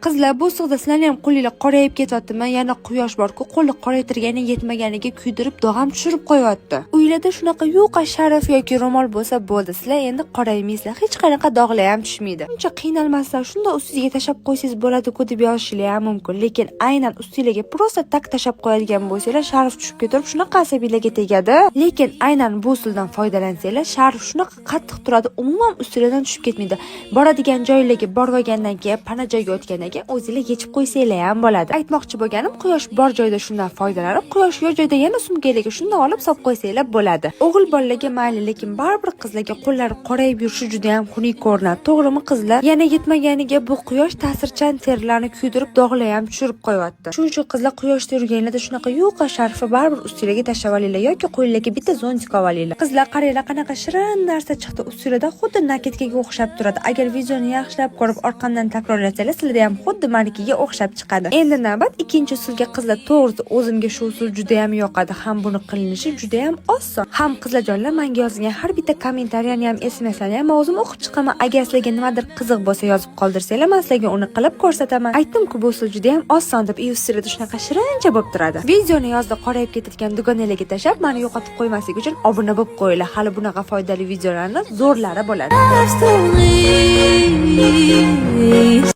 Qizlar, bu sig'da sizlarning ham qo'linglar qorayib ketyaptimi? Yana quyosh bor-ku, qo'lni qoraytirgani yetmaganiga kuydirib, dog'am tushirib qo'yapti. Uylarda shunaqa yuqa sharf yoki ro'mol bo'lsa bo'ldi. Sizlar endi qoraymaysizlar, hech qanaqa dog'lar ham tushmaydi. Uncha qiynalmasdan shunda ustiga tashab qo'ysangiz bo'ladi-ku deb yozishlar ham mumkin, lekin aynan ustingizga prosta tak tashab qo'yadigan bo'lsanglar, sharf tushib ketirib shunaqa asabiylarga tegadi. Lekin aynan bu usuldan foydalansanglar, sharf shunaqa qattiq turadi, umuman ustingizdan tushib ketmaydi. Boradigan joylarga borgandan keyin, pana joyga o'tgandan keyin o'zingizlar yechib qo'ysanglar ham bo'ladi. Aytmoqchi bo'lganim, quyosh bor joyda shundan foydalanib, quyosh yo'q joyda yana sumkalarga shundan olib solib qo'ysanglar bo'ladi. O'g'il bolalarga mayli, lekin baribir qizlarga qo'llari qorayib yurishi juda ham xunuk ko'rinadi. To'g'rimi qizlar? Yana yetmaganiga bu quyosh ta'sirchan terilarni kuydirib, dog'lar ham tushirib qo'yapti. Shuning uchun qizlar quyoshda yurganlarda shunaqa yuqa sharfi baribir ustingizga tashlab olinglar yoki qo'llarga bitta zontik olib olinglar. Qizlar, qaranglar, qanaqa shirin narsa chiqdi. Ustingizda xuddi naketkaga o'xshab turadi. Agar videoni yaxshilab ko'rib orqamdan takrorlasanglar, sizlarda ham xuddi manikiga o'xshab chiqadi. Endi navbat ikkinchi usulga. Qizlar, to'g'risi o'zimga shu usul juda ham yoqadi. Ham buni qilinishi juda ham oson. Ham qizlarjonlar, menga yozgan har bitta kommentariyani ham SMS-larni ham o'zim o'qib chiqaman. Agar sizlarga nimadir qiziq bo'lsa yozib qoldirsanglar, men sizlarga uni qilib ko'rsataman. Aytdim-ku, bu usul juda ham oson deb. Ustingizda shunaqa shirincha bo'lib turadi. Videoni yozda qorayib ketayotgan dugonalarga tashlab, meni yo'qotib qo'ymaslik uchun obuna bo'lib qo'yinglar. Hali bunaqa foydali videolarni zo'rlari bo'ladi.